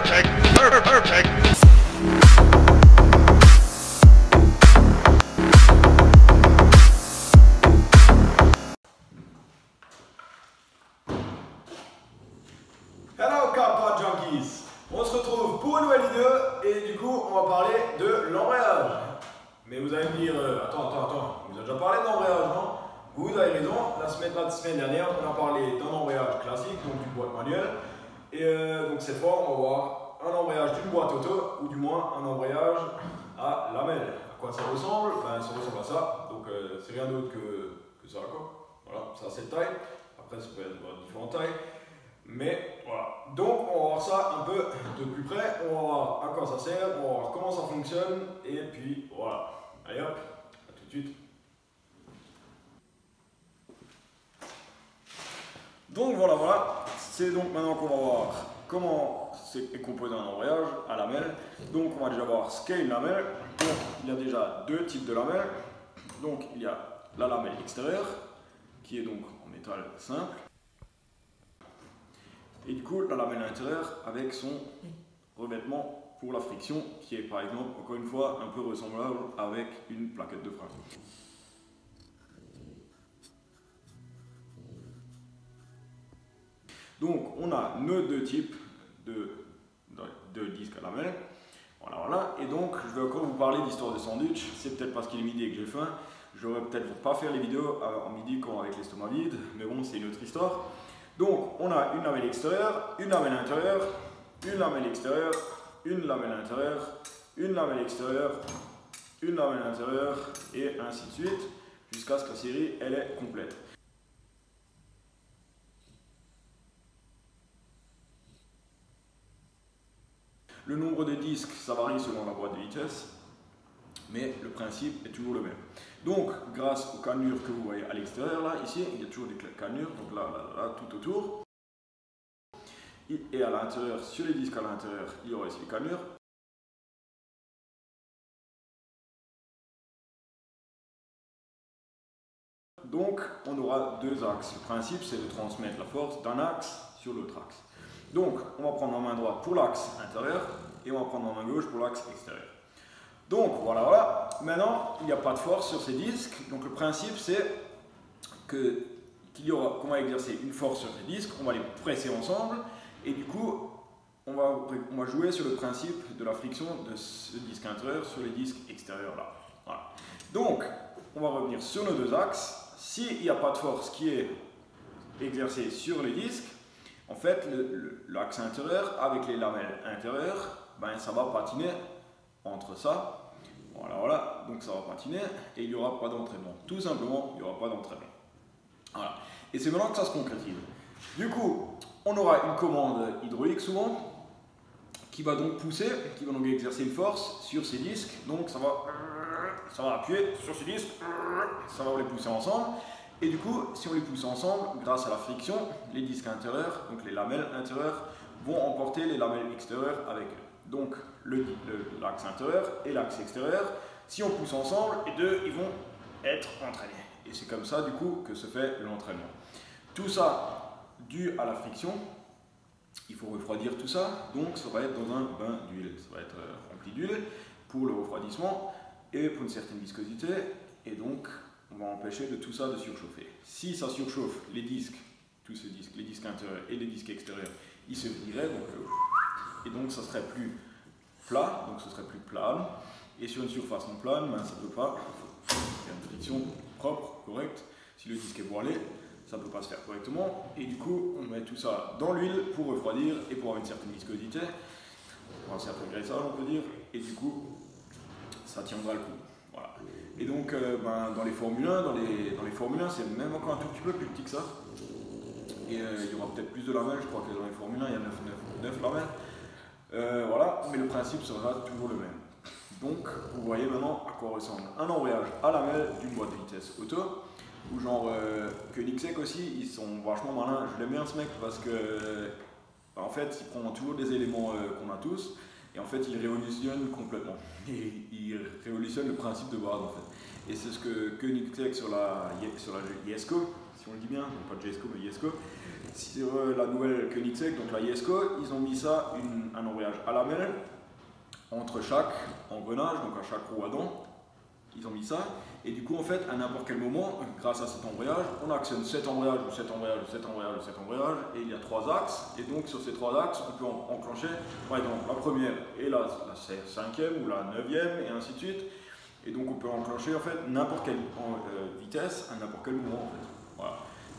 Perfect. Perfect. Hello Car Junkies. On se retrouve pour une nouvelle vidéo et du coup on va parler de l'embrayage. Mais vous allez me dire, attends, vous avez déjà parlé d'embrayage, non? Vous avez raison, la semaine dernière on a parlé d'un embrayage classique, donc d'une boîte manuelle. Et donc cette fois on va voir un embrayage d'une boîte auto, ou du moins un embrayage à lamelle. À quoi ça ressemble? Ben, ça ressemble à ça, donc c'est rien d'autre que ça quoi. Voilà, ça a cette taille, après ça peut être de différentes tailles. Mais voilà, donc on va voir ça un peu de plus près, on va voir à quoi ça sert, on va voir comment ça fonctionne, et puis voilà. Allez hop, à tout de suite. Donc voilà, c'est donc maintenant qu'on va voir comment est composé un embrayage à lamelle. Donc on va déjà voir ce qu'est une lamelle. Donc il y a déjà deux types de lamelles. Donc il y a la lamelle extérieure, qui est donc en métal simple. Et du coup, la lamelle intérieure avec son revêtement pour la friction, qui est par exemple, encore une fois, un peu ressemblable avec une plaquette de frein. Donc, on a nos deux types de disques à lamelle. Voilà. Et donc, je vais encore vous parler d'histoire de sandwich. C'est peut-être parce qu'il est midi et que j'ai faim. Je vais peut-être pas faire les vidéos en midi quand avec l'estomac vide, mais bon, c'est une autre histoire. Donc, on a une lamelle extérieure, une lamelle intérieure, une lamelle extérieure, une lamelle intérieure, une lamelle extérieure, une lamelle intérieure, et ainsi de suite, jusqu'à ce que la série elle est complète. Le nombre de disques, ça varie selon la boîte de vitesse, mais le principe est toujours le même. Donc, grâce aux cannures que vous voyez à l'extérieur, là, ici, il y a toujours des cannures, donc là, tout autour. Et à l'intérieur, sur les disques à l'intérieur, il y aura ici les cannures. Donc, on aura deux axes. Le principe, c'est de transmettre la force d'un axe sur l'autre axe. Donc, on va prendre en main droite pour l'axe intérieur, et on va prendre en main gauche pour l'axe extérieur. Donc voilà, maintenant il n'y a pas de force sur ces disques, donc le principe c'est qu'on va exercer une force sur ces disques, on va les presser ensemble, et du coup on va jouer sur le principe de la friction de ce disque intérieur sur les disques extérieurs là. Voilà. Donc on va revenir sur nos deux axes. S'il n'y a pas de force qui est exercée sur les disques, en fait l'axe intérieur avec les lamelles intérieures, ben, ça va patiner entre ça, voilà, donc ça va patiner et il n'y aura pas d'entraînement. Tout simplement, il n'y aura pas d'entraînement. Voilà. Et c'est maintenant que ça se concrétise. Du coup, on aura une commande hydraulique souvent qui va donc pousser, qui va donc exercer une force sur ces disques. Donc ça va appuyer sur ces disques, ça va les pousser ensemble. Et du coup, si on les pousse ensemble, grâce à la friction, les disques intérieurs, donc les lamelles intérieures, vont emporter les lamelles extérieures avec eux. Donc l'axe intérieur et l'axe extérieur, si on pousse ensemble, les deux ils vont être entraînés. Et c'est comme ça du coup que se fait l'entraînement. Tout ça dû à la friction, il faut refroidir tout ça, donc ça va être dans un bain d'huile. Ça va être rempli d'huile pour le refroidissement et pour une certaine viscosité, et donc on va empêcher de tout ça de surchauffer. Si ça surchauffe, les disques, tous ces disques, les disques intérieurs et les disques extérieurs, ils se vrilleraient, et donc ça serait plus plat, donc ce serait plus plane. Et sur une surface non plane, ben, ça ne peut pas, il y a une friction propre, correcte. Si le disque est voilé, ça ne peut pas se faire correctement. Et du coup, on met tout ça dans l'huile pour refroidir et pour avoir une certaine viscosité, pour un certain graissage on peut dire, et du coup, ça tiendra le coup. Voilà. Et donc, ben, dans les Formule 1, dans les Formule 1, c'est même encore un tout petit peu plus petit que ça. Et il y aura peut-être plus de lamelles, je crois que dans les Formule 1, il y a 9 lamelles. Voilà, mais le principe sera toujours le même. Donc, vous voyez maintenant à quoi ressemble un embrayage à lamelle d'une boîte de vitesse auto, ou genre Koenigsegg aussi, ils sont vachement malins. Je l'aime bien ce mec parce que, en fait, il prend toujours des éléments qu'on a tous, et en fait, il révolutionne complètement. Il révolutionne le principe de base, en fait. Et c'est ce que Koenigsegg sur la Jesko, si on le dit bien, non pas Jesko mais Jesko, sur la nouvelle Koenigsegg, donc la Jesko, ils ont mis ça, un embrayage à lamelles entre chaque engrenage, donc à chaque roue à dents. Ils ont mis ça, et du coup en fait à n'importe quel moment, grâce à cet embrayage, on actionne cet embrayage ou cet embrayage ou cet embrayage ou cet embrayage, et il y a 3 axes, et donc sur ces 3 axes on peut enclencher par exemple la première et la 5e ou la 9e et ainsi de suite, et donc on peut enclencher en fait n'importe quelle vitesse à n'importe quel moment en fait. Voilà.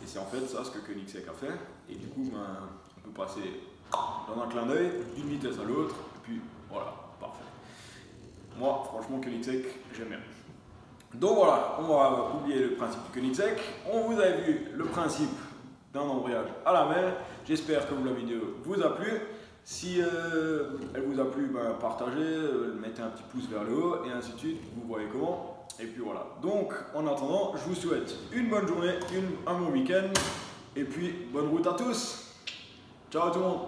Et c'est en fait ça ce que Koenigsegg a fait, et du coup ben, on peut passer dans un clin d'œil d'une vitesse à l'autre, et puis voilà, parfait. Moi franchement Koenigsegg j'aime bien. Donc voilà, on va oublier le principe du Koenigsegg. On vous a vu le principe d'un embrayage à lamelles. J'espère que la vidéo vous a plu. Si elle vous a plu, ben, partagez, mettez un petit pouce vers le haut et ainsi de suite. Vous voyez comment. Et puis voilà. Donc en attendant, je vous souhaite une bonne journée, un bon week-end. Et puis bonne route à tous. Ciao tout le monde.